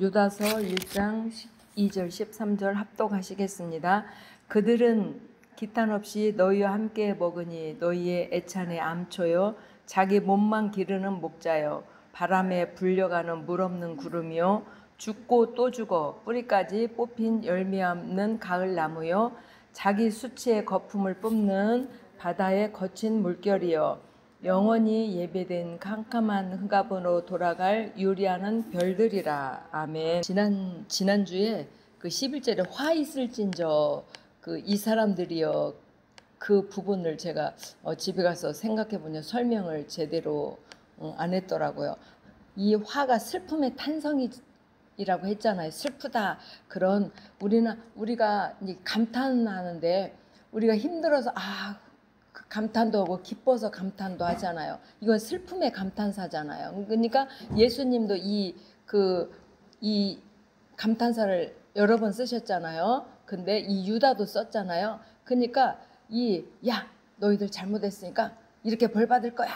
유다서 1장 2절 13절 합독하시겠습니다. 그들은 기탄 없이 너희와 함께 먹으니 너희의 애찬의 암초요 자기 몸만 기르는 목자요 바람에 불려가는 물 없는 구름이요 죽고 또 죽어 뿌리까지 뽑힌 열매 없는 가을 나무요 자기 수치의 거품을 뿜는 바다의 거친 물결이요 영원히 예배된 캄캄한 흑암으로 돌아갈 유리하는 별들이라. 아멘. 지난주에 그 11절에 화 있을진저 그 이 사람들이여 그 부분을 제가 집에 가서 생각해 보니 설명을 제대로 안 했더라고요. 이 화가 슬픔의 탄성이라고 했잖아요. 슬프다. 그런 우리가 이제 감탄하는데 우리가 힘들어서 감탄도 하고 기뻐서 감탄도 하잖아요. 이건 슬픔의 감탄사잖아요. 그러니까 예수님도 이 감탄사를 여러 번 쓰셨잖아요. 근데 이 유다도 썼잖아요. 그러니까 너희들 잘못했으니까 이렇게 벌 받을 거야.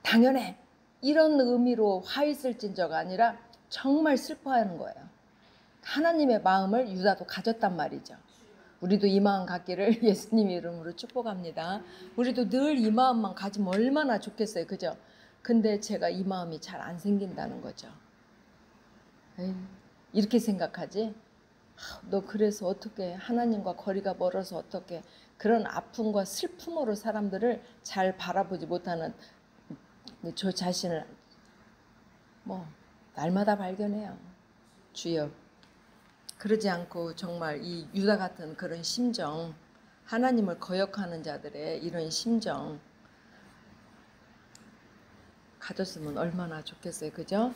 당연해. 이런 의미로 화 있을진저가 아니라 정말 슬퍼하는 거예요. 하나님의 마음을 유다도 가졌단 말이죠. 우리도 이 마음 갖기를 예수님 이름으로 축복합니다. 우리도 늘 이 마음만 가지면 얼마나 좋겠어요. 그죠? 근데 제가 이 마음이 잘 안 생긴다는 거죠. 에이, 이렇게 생각하지? 너 그래서 어떻게 하나님과 거리가 멀어서 어떻게 그런 아픔과 슬픔으로 사람들을 잘 바라보지 못하는 저 자신을 날마다 발견해요. 주여. 그러지 않고 정말 이 유다 같은 그런 심정, 하나님을 거역하는 자들의 이런 심정 가졌으면 얼마나 좋겠어요. 그죠?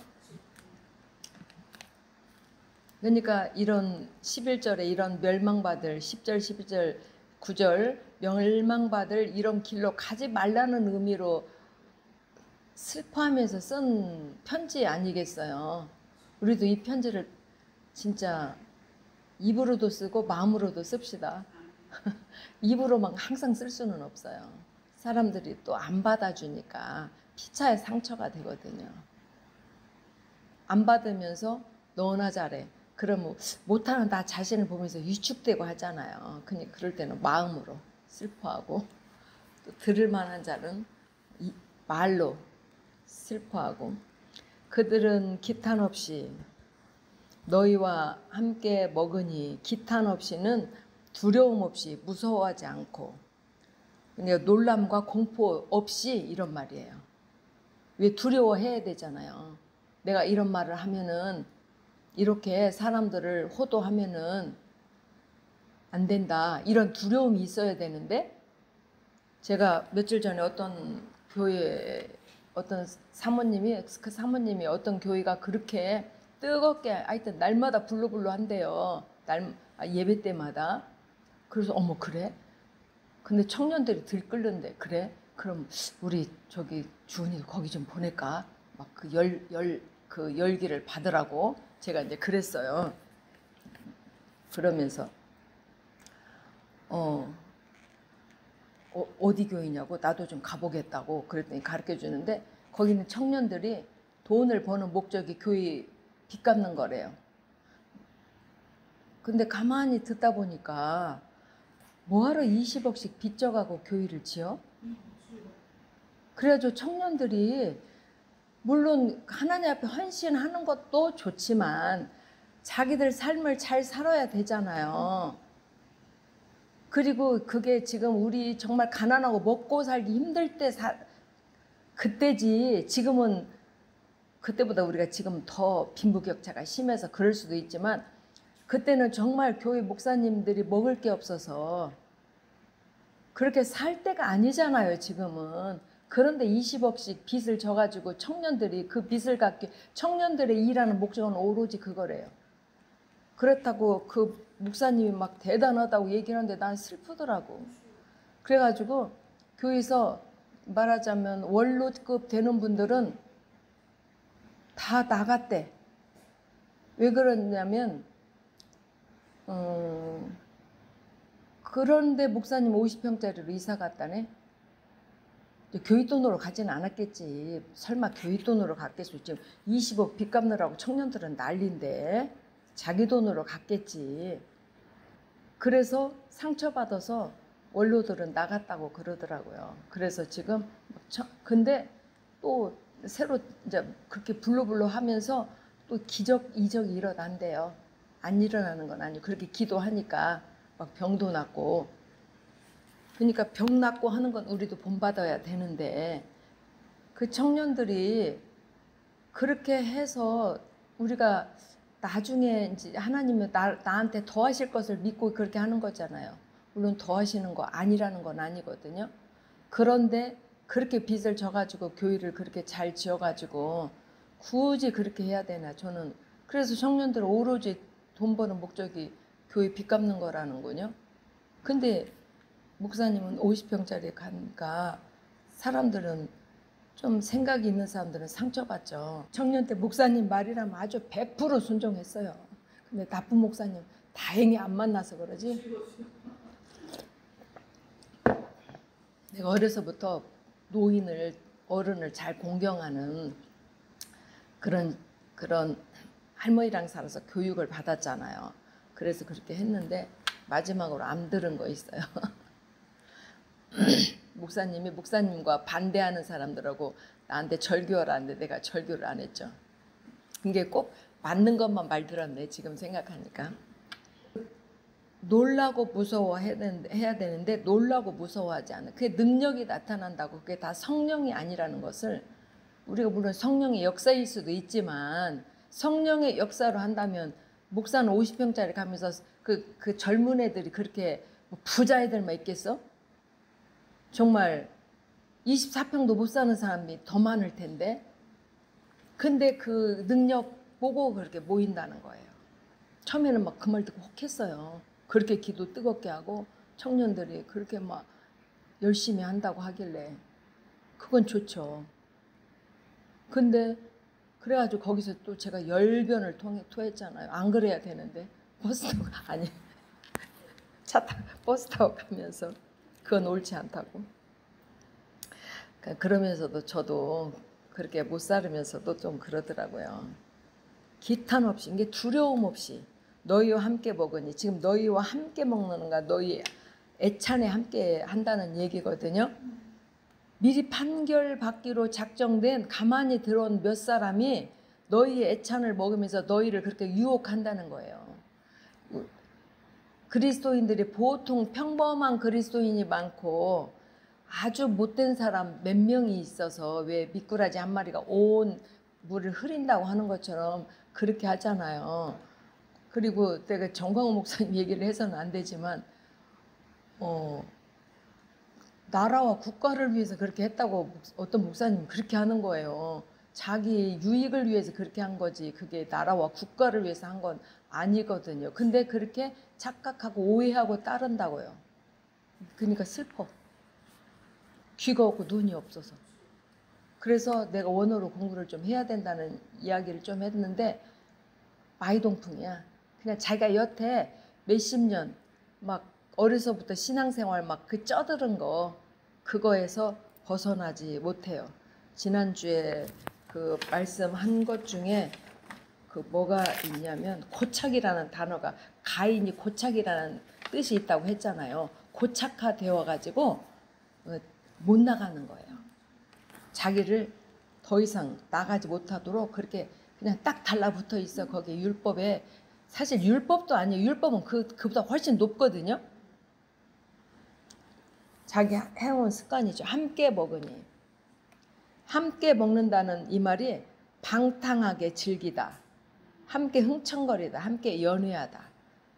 그러니까 이런 11절에 이런 멸망받을 10절, 12절, 9절 멸망받을 이런 길로 가지 말라는 의미로 슬퍼하면서 쓴 편지 아니겠어요? 우리도 이 편지를 진짜 입으로도 쓰고 마음으로도 씁시다. 입으로만 항상 쓸 수는 없어요. 사람들이 또 안 받아주니까 피차의 상처가 되거든요. 안 받으면서 너나 잘해. 그러면 못하는 나 자신을 보면서 위축되고 하잖아요. 그럴 때는 마음으로 슬퍼하고 또 들을 만한 자는 말로 슬퍼하고 그들은 기탄 없이 너희와 함께 먹으니 기탄 없이는 두려움 없이 무서워하지 않고 그러니까 놀람과 공포 없이 이런 말이에요. 왜 두려워해야 되잖아요. 내가 이런 말을 하면은 이렇게 사람들을 호도하면은 안 된다. 이런 두려움이 있어야 되는데 제가 며칠 전에 어떤 교회 어떤 사모님이 그 사모님이 어떤 교회가 그렇게 뜨겁게 하여튼 날마다 불로불로 한대요. 예배 때마다. 그래서 어머 그래? 근데 청년들이 들끓는데 그래? 그럼 우리 저기 주은이 거기 좀 보낼까? 막 그 열기를 받으라고 제가 이제 그랬어요. 그러면서 어디 교회냐고 나도 좀 가보겠다고 그랬더니 가르쳐 주는데 거기는 청년들이 돈을 버는 목적이 교회 빚 갚는 거래요. 근데 가만히 듣다 보니까 뭐하러 20억씩 빚 져가고 교회를 지어? 그래가지고 청년들이 물론 하나님 앞에 헌신하는 것도 좋지만 자기들 삶을 잘 살아야 되잖아요. 그리고 그게 지금 우리 정말 가난하고 먹고 살기 힘들 때 그때지 지금은 그때보다 우리가 지금 더 빈부격차가 심해서 그럴 수도 있지만 그때는 정말 교회 목사님들이 먹을 게 없어서 그렇게 살 때가 아니잖아요. 지금은. 그런데 20억씩 빚을 져가지고 청년들이 그 빚을 갚기 청년들의 일하는 목적은 오로지 그거래요. 그렇다고 그 목사님이 막 대단하다고 얘기를 하는데 난 슬프더라고. 그래가지고 교회에서 말하자면 원로급 되는 분들은 다 나갔대. 왜 그러냐면 그런데 목사님 50평짜리로 이사 갔다네. 교육돈으로 가지는 않았겠지. 설마 교육돈으로 갔겠어. 지금 20억 빚 갚느라고 청년들은 난리인데 자기 돈으로 갔겠지. 그래서 상처받아서 원로들은 나갔다고 그러더라고요. 그래서 지금 근데 또 새로 이제 그렇게 불로불로 하면서 또 기적 이적이 일어난대요. 안 일어나는 건 아니고 그렇게 기도하니까 막 병도 낫고. 그러니까 병 낫고 하는 건 우리도 본받아야 되는데 그 청년들이 그렇게 해서 우리가 나중에 이제 하나님은 나한테 더하실 것을 믿고 그렇게 하는 거잖아요. 물론 더하시는 거 아니라는 건 아니거든요. 그런데 그렇게 빚을 져가지고 교회를 그렇게 잘 지어가지고 굳이 그렇게 해야 되나. 저는 그래서 청년들은 오로지 돈 버는 목적이 교회 빚 갚는 거라는군요. 근데 목사님은 50평짜리 가니까 사람들은 좀 생각이 있는 사람들은 상처받죠. 청년 때 목사님 말이라면 아주 100% 순종했어요. 근데 나쁜 목사님 다행히 안 만나서 그러지. 내가 어려서부터 어른을 잘 공경하는 그런 할머니랑 살아서 교육을 받았잖아요. 그래서 그렇게 했는데 마지막으로 안 들은 거 있어요. 목사님이 목사님과 반대하는 사람들하고 나한테 절교하라는데 내가 절교를 안 했죠. 이게 꼭 맞는 것만 말 들었네 지금 생각하니까. 놀라고 무서워해야 되는데 놀라고 무서워하지 않아. 그게 능력이 나타난다고. 그게 다 성령이 아니라는 것을 우리가 물론 성령의 역사일 수도 있지만 성령의 역사로 한다면 목사는 50평짜리 가면서 그 젊은 애들이 그렇게 부자 애들만 있겠어? 정말 24평도 못 사는 사람이 더 많을 텐데. 근데 그 능력 보고 그렇게 모인다는 거예요. 처음에는 막 그 말 듣고 혹했어요. 그렇게 기도 뜨겁게 하고 청년들이 그렇게 막 열심히 한다고 하길래 그건 좋죠. 근데 그래가지고 거기서 또 제가 열변을 토했잖아요. 안 그래야 되는데 버스 타고 아니 버스 타고 가면서 그건 옳지 않다고. 그러면서도 저도 그렇게 못 살으면서도 좀 그러더라고요. 기탄 없이, 이게 두려움 없이 너희와 함께 먹으니, 지금 너희와 함께 먹는 건 너희 애찬에 함께 한다는 얘기거든요. 미리 판결받기로 작정된 가만히 들어온 몇 사람이 너희의 애찬을 먹으면서 너희를 그렇게 유혹한다는 거예요. 그리스도인들이 보통 평범한 그리스도인이 많고 아주 못된 사람 몇 명이 있어서 왜 미꾸라지 한 마리가 온 물을 흐린다고 하는 것처럼 그렇게 하잖아요. 그리고 내가 정광호 목사님 얘기를 해서는 안 되지만 나라와 국가를 위해서 그렇게 했다고 어떤 목사님은 그렇게 하는 거예요. 자기 유익을 위해서 그렇게 한 거지 그게 나라와 국가를 위해서 한 건 아니거든요. 근데 그렇게 착각하고 오해하고 따른다고요. 그러니까 슬퍼. 귀가 없고 눈이 없어서. 그래서 내가 원어로 공부를 좀 해야 된다는 이야기를 좀 했는데 마이동풍이야. 그냥 자기가 여태 몇십 년 막 어려서부터 신앙생활 막 그 쩌들은 거 그거에서 벗어나지 못해요. 지난주에 그 말씀한 것 중에 그 뭐가 있냐면 고착이라는 단어가 가인이 고착이라는 뜻이 있다고 했잖아요. 고착화되어 가지고 못 나가는 거예요. 자기를 더 이상 나가지 못하도록 그렇게 그냥 딱 달라붙어 있어. 거기에 율법에. 사실 율법도 아니에요. 율법은 그보다 훨씬 높거든요. 자기 해온 습관이죠. 함께 먹으니. 함께 먹는다는 이 말이 방탕하게 즐기다, 함께 흥청거리다, 함께 연회하다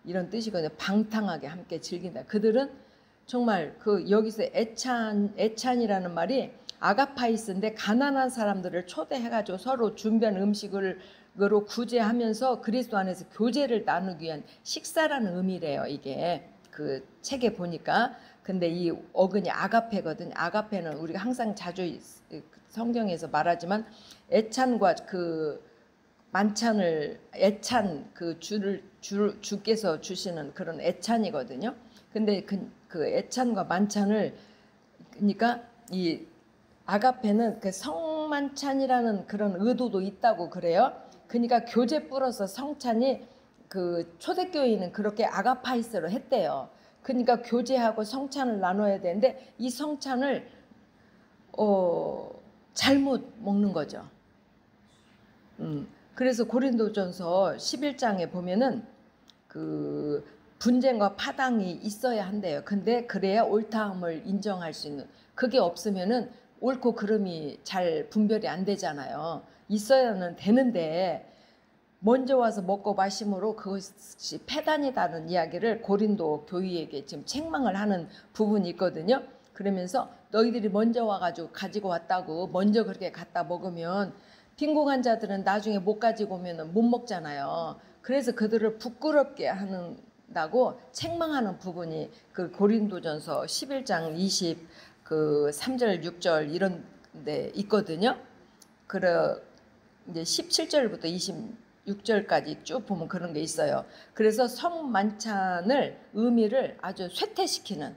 이런 뜻이거든요. 방탕하게 함께 즐긴다. 그들은 정말 그 여기서 애찬이라는 말이 아가파이스인데 가난한 사람들을 초대해가지고 서로 준비한 음식으로 구제하면서 그리스도 안에서 교제를 나누기 위한 식사라는 의미래요. 이게 그 책에 보니까. 근데 이 어근이 아가페거든요. 아가페는 우리가 항상 자주 성경에서 말하지만 애찬과 그 만찬을 애찬 그 주께서 주시는 그런 애찬이거든요. 근데 그 애찬과 만찬을 그러니까 이 아가페는 그 성만찬이라는 그런 의도도 있다고 그래요. 그러니까 교제 뿌려서 성찬이 그 초대교회는 그렇게 아가파이스로 했대요. 그러니까 교제하고 성찬을 나눠야 되는데 이 성찬을 잘못 먹는 거죠. 그래서 고린도전서 11장에 보면은 그 분쟁과 파당이 있어야 한대요. 근데 그래야 옳다함을 인정할 수 있는, 그게 없으면은 옳고 그름이 잘 분별이 안 되잖아요. 있어야는 되는데 먼저 와서 먹고 마심으로 그것이 패단이다는 이야기를 고린도 교회에게 지금 책망을 하는 부분이 있거든요. 그러면서 너희들이 먼저 와가지고 가지고 왔다고 먼저 그렇게 갖다 먹으면 빈곤한 자들은 나중에 못 가지고 오면 못 먹잖아요. 그래서 그들을 부끄럽게 한다고 책망하는 부분이 그 고린도전서 11장 3절 6절 이런 데 있거든요. 그래 이제 17절부터 26절까지 쭉 보면 그런 게 있어요. 그래서 성만찬을 의미를 아주 쇠퇴시키는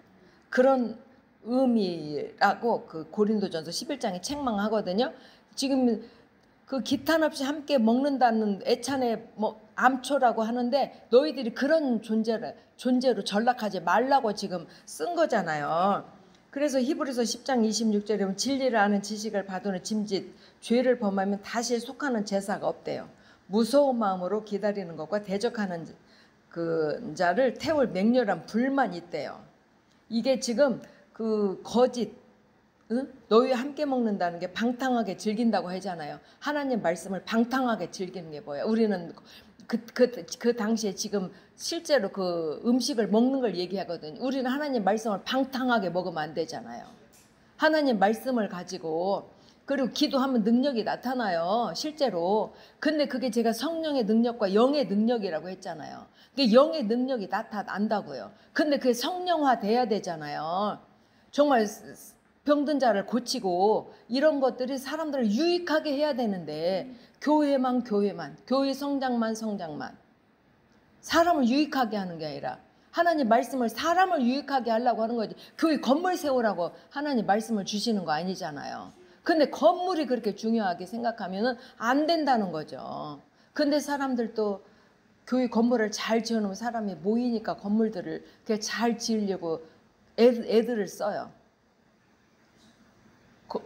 그런 의미라고 그 고린도전서 11장에 책망하거든요. 지금 그 기탄 없이 함께 먹는다는 애찬의 뭐 암초라고 하는데 너희들이 그런 존재로 전락하지 말라고 지금 쓴 거잖아요. 그래서 히브리서 10장 26절에 보면 진리를 아는 지식을 받으는 짐짓 죄를 범하면 다시 속하는 제사가 없대요. 무서운 마음으로 기다리는 것과 대적하는 그 자를 태울 맹렬한 불만 있대요. 이게 지금 그 거짓, 너희와 함께 먹는다는 게 방탕하게 즐긴다고 하잖아요. 하나님 말씀을 방탕하게 즐기는 게 뭐예요? 우리는 그 당시에 지금 실제로 그 음식을 먹는 걸 얘기하거든요. 우리는 하나님 말씀을 방탕하게 먹으면 안 되잖아요. 하나님 말씀을 가지고 그리고 기도하면 능력이 나타나요. 실제로. 근데 그게 제가 성령의 능력과 영의 능력이라고 했잖아요. 그게 영의 능력이 나타난다고요. 근데 그게 성령화 돼야 되잖아요. 정말 병든 자를 고치고 이런 것들이 사람들을 유익하게 해야 되는데 교회 성장만 사람을 유익하게 하는 게 아니라 하나님 말씀을 사람을 유익하게 하려고 하는 거지. 교회 건물 세우라고 하나님 말씀을 주시는 거 아니잖아요. 근데 건물이 그렇게 중요하게 생각하면 안 된다는 거죠. 근데 사람들도 교회 건물을 잘 지어놓으면 사람이 모이니까 건물들을 잘 지으려고 애들을 써요.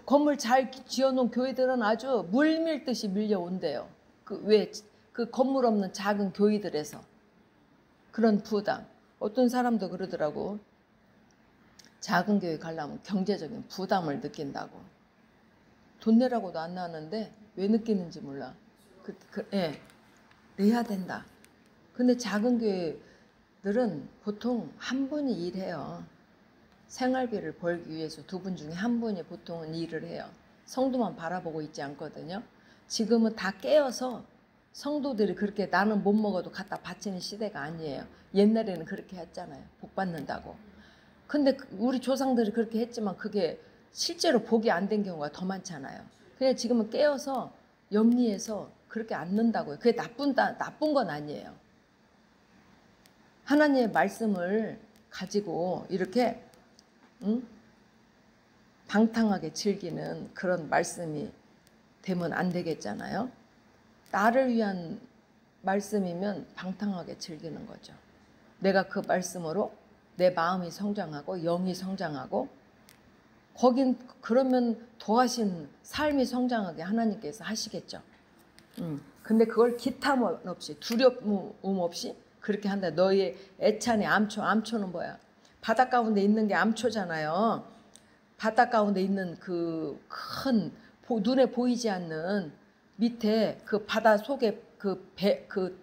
건물 잘 지어놓은 교회들은 아주 물밀듯이 밀려온대요. 그 건물 없는 작은 교회들에서 그런 부담. 어떤 사람도 그러더라고. 작은 교회 가려면 경제적인 부담을 느낀다고. 돈 내라고도 안 나왔는데 왜 느끼는지 몰라. 내야 된다. 근데 작은 교회들은 보통 한 분이 일해요. 생활비를 벌기 위해서 두 분 중에 한 분이 보통은 일을 해요. 성도만 바라보고 있지 않거든요. 지금은 다 깨어서 성도들이 그렇게 나는 못 먹어도 갖다 바치는 시대가 아니에요. 옛날에는 그렇게 했잖아요. 복 받는다고. 근데 우리 조상들이 그렇게 했지만 그게 실제로 복이 안 된 경우가 더 많잖아요. 그냥 지금은 깨어서 영리해서 그렇게 안 넣는다고요. 그게 나쁜 건 아니에요. 하나님의 말씀을 가지고 이렇게 방탕하게 즐기는 그런 말씀이 되면 안 되겠잖아요. 나를 위한 말씀이면 방탕하게 즐기는 거죠. 내가 그 말씀으로 내 마음이 성장하고 영이 성장하고 거긴 그러면 더하신 삶이 성장하게 하나님께서 하시겠죠. 근데 그걸 기탐 없이 두려움 없이 그렇게 한다. 너희의 애찬의 암초는 뭐야? 바다 가운데 있는 게 암초잖아요. 바다 가운데 있는 그 큰 눈에 보이지 않는 밑에 그 바다 속에 그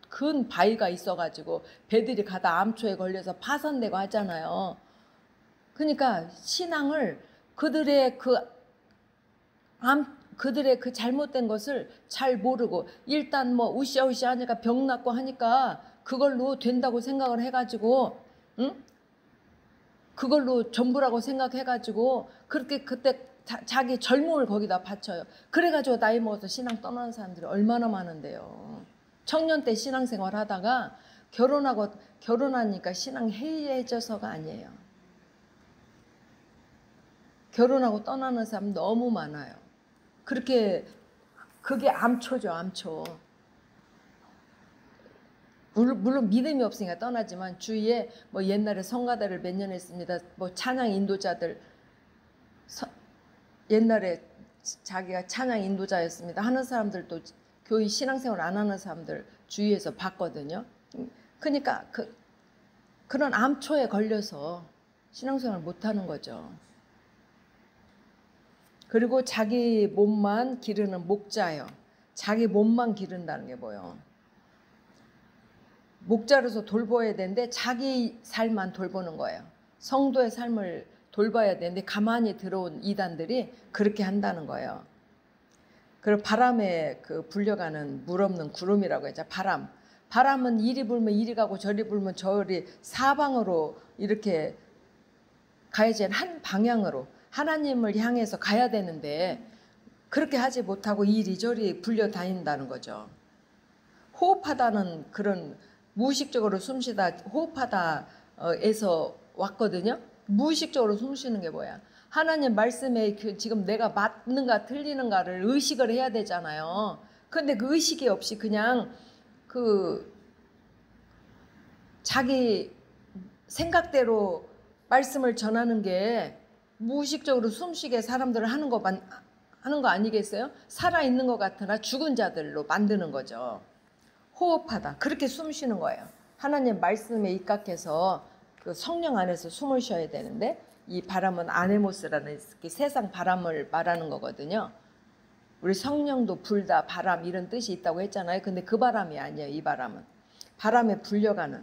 큰 바위가 있어가지고 배들이 가다 암초에 걸려서 파손되고 하잖아요. 그러니까 신앙을 그들의 그 잘못된 것을 잘 모르고 일단 뭐 으쌰으쌰 하니까 병 낫고 하니까 그걸로 된다고 생각을 해가지고 그걸로 전부라고 생각해가지고 그렇게 그때 자기 젊음을 거기다 바쳐요. 그래가지고 나이 먹어서 신앙 떠나는 사람들이 얼마나 많은데요. 청년 때 신앙생활 하다가 결혼하니까 신앙 해이해져서가 아니에요. 결혼하고 떠나는 사람 너무 많아요. 그렇게 그게 암초죠, 암초. 물론 믿음이 없으니까 떠나지만 주위에 뭐 옛날에 성가대를 몇 년 했습니다. 뭐 찬양 인도자들 옛날에 자기가 찬양 인도자였습니다 하는 사람들도 교회 신앙생활 안 하는 사람들 주위에서 봤거든요. 그러니까 그런 암초에 걸려서 신앙생활 못 하는 거죠. 그리고 자기 몸만 기르는 목자요. 자기 몸만 기른다는 게 뭐예요? 목자로서 돌보아야 되는데 자기 삶만 돌보는 거예요. 성도의 삶을 돌봐야 되는데 가만히 들어온 이단들이 그렇게 한다는 거예요. 그리고 바람에 불려가는 물 없는 구름이라고 했죠. 바람은 이리 불면 이리 가고 저리 불면 저리 사방으로 이렇게 가야지 한 방향으로 하나님을 향해서 가야 되는데 그렇게 하지 못하고 이리저리 불려 다닌다는 거죠. 호흡하다는 그런 무의식적으로 숨쉬다 호흡하다에서 왔거든요. 무의식적으로 숨쉬는 게 뭐야? 하나님 말씀에 지금 내가 맞는가 틀리는가를 의식을 해야 되잖아요. 근데 그 의식이 없이 그냥 자기 생각대로 말씀을 전하는 게 무의식적으로 숨쉬게 사람들을 하는 거 아니겠어요? 살아있는 것 같으나 죽은 자들로 만드는 거죠. 호흡하다. 그렇게 숨 쉬는 거예요. 하나님 말씀에 입각해서 그 성령 안에서 숨을 쉬어야 되는데 이 바람은 아네모스라는 세상 바람을 말하는 거거든요. 우리 성령도 불다 바람 이런 뜻이 있다고 했잖아요. 근데 그 바람이 아니에요. 이 바람은 바람에 불려가는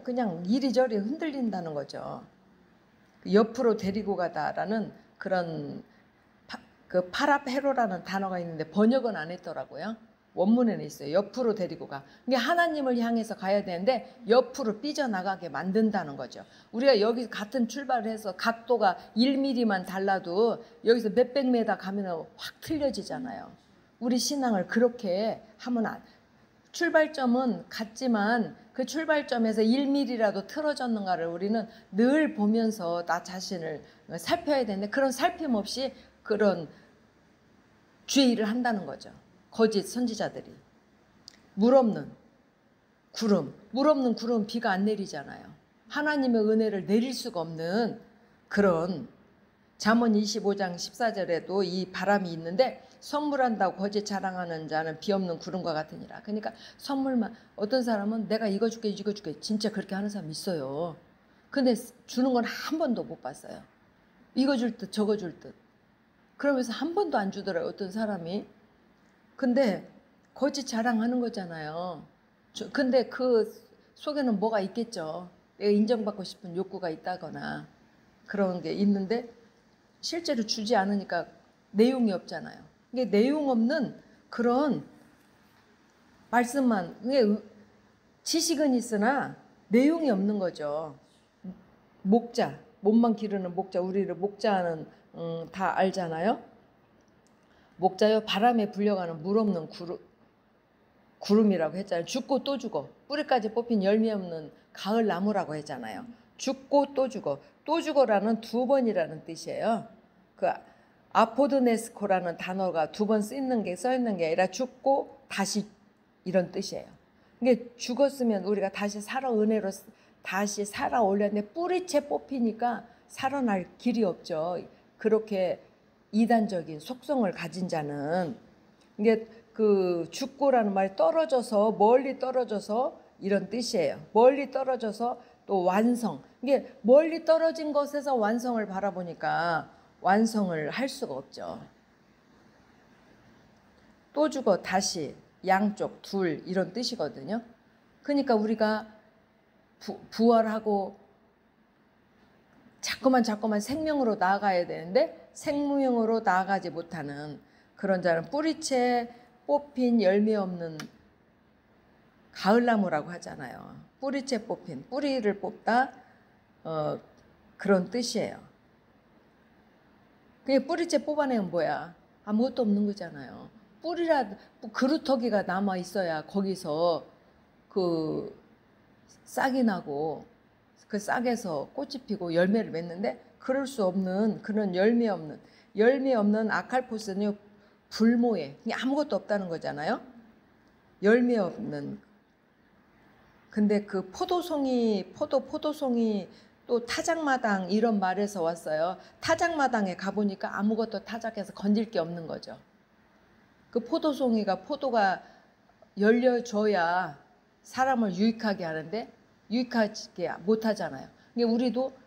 그냥 이리저리 흔들린다는 거죠. 옆으로 데리고 가다라는 그런 파라페로라는 단어가 있는데 번역은 안 했더라고요. 원문에는 있어요. 옆으로 데리고 가. 이게 하나님을 향해서 가야 되는데 옆으로 삐져나가게 만든다는 거죠. 우리가 여기 같은 출발을 해서 각도가 1mm만 달라도 여기서 몇백 메다 가면 확 틀려지잖아요. 우리 신앙을 그렇게 하면 출발점은 같지만 그 출발점에서 1mm라도 틀어졌는가를 우리는 늘 보면서 나 자신을 살펴야 되는데 그런 살핌 없이 그런 죄일을 한다는 거죠. 거짓 선지자들이. 물 없는 구름 비가 안 내리잖아요. 하나님의 은혜를 내릴 수가 없는 그런 잠언 25장 14절에도 이 바람이 있는데 선물한다고 거짓 자랑하는 자는 비 없는 구름과 같으니라. 그러니까 선물만 어떤 사람은 내가 이거 줄게 진짜 그렇게 하는 사람 있어요. 근데 주는 건 한 번도 못 봤어요. 이거 줄 듯 저거 줄 듯. 그러면서 한 번도 안 주더라고요. 어떤 사람이. 근데 거짓 자랑하는 거잖아요. 근데 그 속에는 뭐가 있겠죠. 내가 인정받고 싶은 욕구가 있다거나 그런 게 있는데 실제로 주지 않으니까 내용이 없잖아요. 이게 내용 없는 그런 말씀만, 이게 지식은 있으나 내용이 없는 거죠. 목자, 몸만 기르는 목자, 우리를 목자는 다 알잖아요. 목자요, 바람에 불려가는 물 없는 구름이라고 했잖아요. 죽고 또 죽어. 뿌리까지 뽑힌 열매 없는 가을 나무라고 했잖아요. 죽고 또 죽어. 또 죽어라는 두 번이라는 뜻이에요. 그 아포드네스코라는 단어가 두 번 써 있는 게 아니라 죽고 다시 이런 뜻이에요. 이게 죽었으면 우리가 다시 은혜로 다시 살아 올렸는데 뿌리채 뽑히니까 살아날 길이 없죠. 그렇게 이단적인 속성을 가진 자는 이게 그 죽고라는 말이 떨어져서 멀리 떨어져서 이런 뜻이에요. 멀리 떨어져서 또 완성. 이게 멀리 떨어진 것에서 완성을 바라보니까 완성을 할 수가 없죠. 또 죽어 다시 양쪽 둘 이런 뜻이거든요. 그러니까 우리가 부활하고 자꾸만 생명으로 나아가야 되는데 생명으로 나아가지 못하는 그런 자는 뿌리채 뽑힌 열매 없는 가을나무라고 하잖아요. 뿌리채 뽑힌, 뿌리를 뽑다 그런 뜻이에요. 그게 뿌리채 뽑아내면 뭐야? 아무것도 없는 거잖아요. 그루터기가 남아 있어야 거기서 그 싹이 나고 그 싹에서 꽃이 피고 열매를 맺는데 그럴 수 없는 그런 열매 없는 아칼포스는 불모에 그냥 아무것도 없다는 거잖아요. 열매 없는. 근데 그 포도송이 또 타작마당 이런 말에서 왔어요. 타작마당에 가보니까 아무것도 타작해서 건질 게 없는 거죠. 그 포도가 열려줘야 사람을 유익하게 하는데 유익하게 못하잖아요. 그러니까 우리도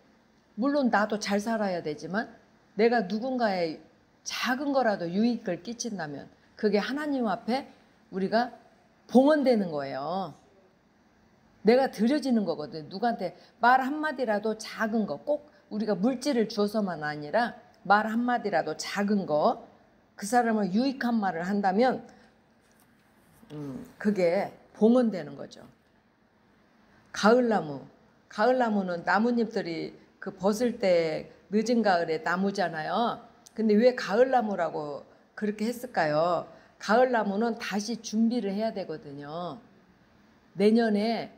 물론 나도 잘 살아야 되지만 내가 누군가의 작은 거라도 유익을 끼친다면 그게 하나님 앞에 우리가 봉헌되는 거예요. 내가 드려지는 거거든. 누구한테 말 한마디라도 작은 거, 꼭 우리가 물질을 주어서만 아니라 말 한마디라도 작은 거, 그 사람을 유익한 말을 한다면 그게 봉헌되는 거죠. 가을나무는 나뭇잎들이 그 벗을 때 늦은 가을에 나무잖아요. 근데 왜 가을나무라고 그렇게 했을까요? 가을나무는 다시 준비를 해야 되거든요. 내년에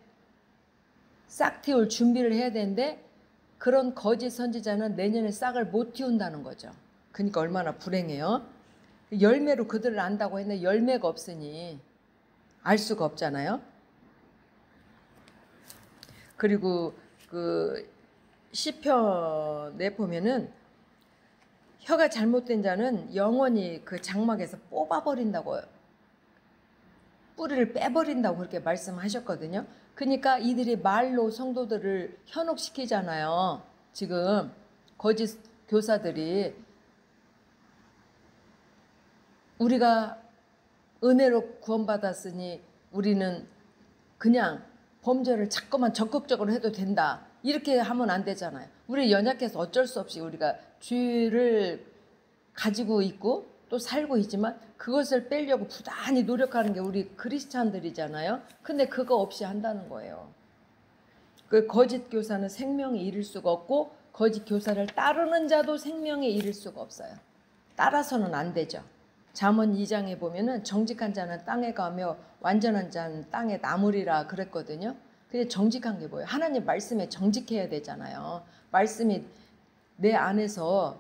싹 틔울 준비를 해야 되는데 그런 거짓 선지자는 내년에 싹을 못 틔운다는 거죠. 그러니까 얼마나 불행해요. 열매로 그들을 안다고 했는데 열매가 없으니 알 수가 없잖아요. 그리고 그 시편에 보면은 혀가 잘못된 자는 영원히 그 장막에서 뽑아버린다고, 뿌리를 빼버린다고 그렇게 말씀하셨거든요. 그러니까 이들이 말로 성도들을 현혹시키잖아요. 지금 거짓 교사들이. 우리가 은혜로 구원받았으니 우리는 그냥 범죄를 자꾸만 적극적으로 해도 된다, 이렇게 하면 안 되잖아요. 우리 연약해서 어쩔 수 없이 우리가 죄를 가지고 있고 또 살고 있지만 그것을 빼려고 부단히 노력하는 게 우리 크리스찬들이잖아요. 근데 그거 없이 한다는 거예요. 그 거짓 교사는 생명에 이를 수가 없고 거짓 교사를 따르는 자도 생명에 이를 수가 없어요. 따라서는 안 되죠. 잠언 2장에 보면은 정직한 자는 땅에 가며 완전한 자는 땅에 나무리라 그랬거든요. 근데 정직한 게 뭐예요? 하나님 말씀에 정직해야 되잖아요. 말씀이 내 안에서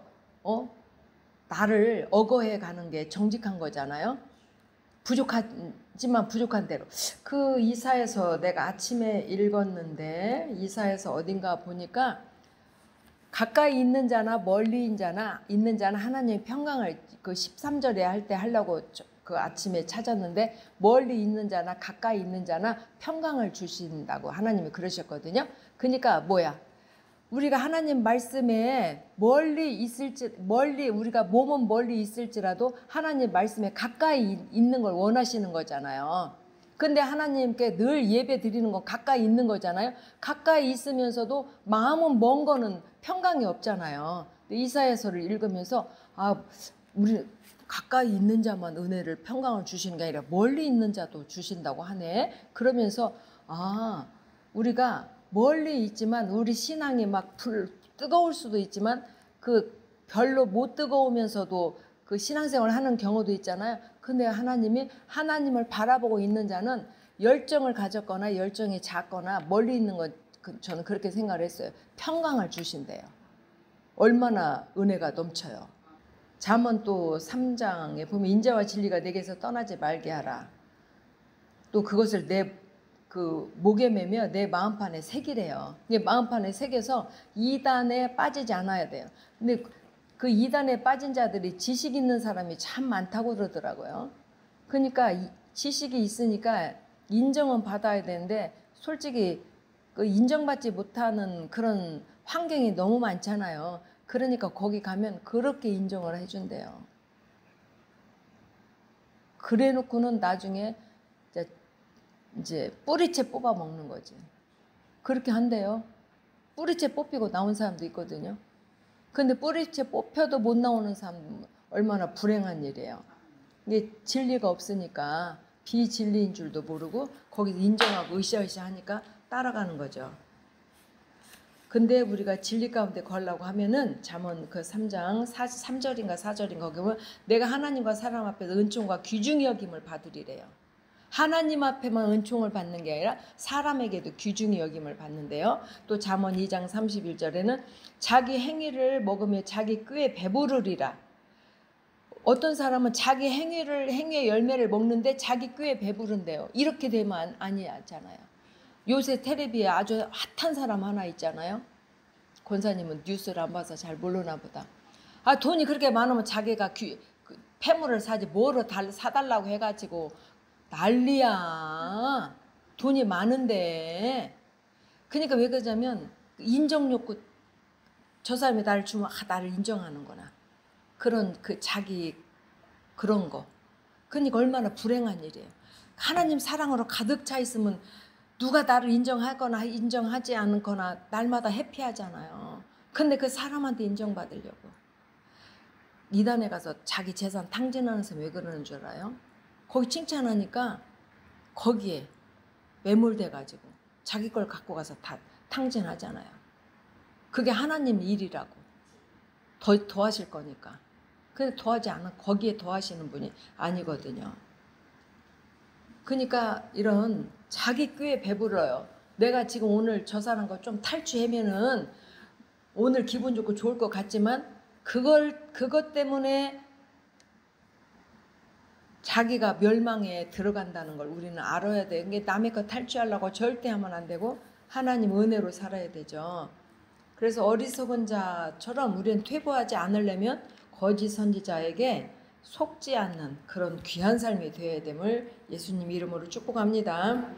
나를 어거해 가는 게 정직한 거잖아요. 부족하지만 부족한 대로. 그 이사에서 내가 아침에 읽었는데 이사에서 어딘가 보니까 가까이 있는 자나 멀리 있는 자나 하나님의 평강을 그 13절에 할 때 하려고 그 아침에 찾았는데 멀리 있는 자나 가까이 있는 자나 평강을 주신다고 하나님이 그러셨거든요. 그러니까 뭐야? 우리가 하나님 말씀에 우리가 몸은 멀리 있을지라도 하나님 말씀에 가까이 있는 걸 원하시는 거잖아요. 근데 하나님께 늘 예배 드리는 건 가까이 있는 거잖아요. 가까이 있으면서도 마음은 먼 거는 평강이 없잖아요. 이사야서를 읽으면서 우리 가까이 있는 자만 은혜를 평강을 주시는 게 아니라 멀리 있는 자도 주신다고 하네. 그러면서 우리가 멀리 있지만 우리 신앙이 막 뜨거울 수도 있지만 그 별로 못 뜨거우면서도 그 신앙생활을 하는 경우도 있잖아요. 근데 하나님이 하나님을 바라보고 있는 자는 열정을 가졌거나 열정이 작거나 멀리 있는 건 저는 그렇게 생각을 했어요. 평강을 주신대요. 얼마나 은혜가 넘쳐요. 잠언 또 3장에 보면 인자와 진리가 내게서 떠나지 말게 하라. 또 그것을 내 그 목에 매며 내 마음판에 새기래요. 마음판에 새겨서 이단에 빠지지 않아야 돼요. 근데 그 이단에 빠진 자들이 지식 있는 사람이 참 많다고 그러더라고요. 그러니까 지식이 있으니까 인정은 받아야 되는데 솔직히 그 인정받지 못하는 그런 환경이 너무 많잖아요. 그러니까 거기 가면 그렇게 인정을 해준대요. 그래 놓고는 나중에 이제 뿌리채 뽑아 먹는 거지. 그렇게 한대요. 뿌리채 뽑히고 나온 사람도 있거든요. 근데 뿌리채 뽑혀도 못 나오는 사람은 얼마나 불행한 일이에요. 이게 진리가 없으니까 비진리인 줄도 모르고 거기서 인정하고 으쌰으쌰 하니까 따라가는 거죠. 근데 우리가 진리 가운데 거하려고 하면은 잠언 그 3장 3절인가 4절인가 거기 보면 내가 하나님과 사람 앞에서 은총과 귀중히 여김을 받으리래요. 하나님 앞에만 은총을 받는 게 아니라 사람에게도 귀중히 여김을 받는데요. 또 잠언 2장 31절에는 자기 행위를 먹으며 자기 꾀에 배부르리라. 어떤 사람은 자기 행위의 열매를 먹는데 자기 꾀에 배부른대요. 이렇게 되면 아니잖아요. 요새 텔레비에 아주 핫한 사람 하나 있잖아요. 권사님은 뉴스를 안 봐서 잘 모르나 보다. 돈이 그렇게 많으면 자기가 폐물을 사지 뭐로 사달라고 해가지고 난리야. 돈이 많은데. 그러니까 왜 그러냐면 인정 욕구, 저 사람이 나를 주면 나를 인정하는구나. 그런 자기 그런 거. 그러니까 얼마나 불행한 일이에요. 하나님 사랑으로 가득 차 있으면 누가 나를 인정하거나 인정하지 않거나 날마다 해피하잖아요. 근데 그 사람한테 인정받으려고 이단에 가서 자기 재산 탕진하는 사람 왜 그러는 줄 알아요? 거기 칭찬하니까 거기에 매몰돼가지고 자기 걸 갖고 가서 다 탕진하잖아요. 그게 하나님 일이라고. 더 하실 거니까. 근데 더하지 않아. 거기에 더하시는 분이 아니거든요. 그러니까 이런 자기 꾀에 배불러요. 내가 지금 오늘 저 사람 거 좀 탈취하면은 오늘 기분 좋고 좋을 것 같지만 그것 때문에 자기가 멸망에 들어간다는 걸 우리는 알아야 돼. 이게 남의 거 탈취하려고 절대 하면 안 되고 하나님 은혜로 살아야 되죠. 그래서 어리석은 자처럼 우리는 퇴보하지 않으려면 거짓 선지자에게 속지 않는 그런 귀한 삶이 되어야 됨을 예수님 이름으로 축복합니다.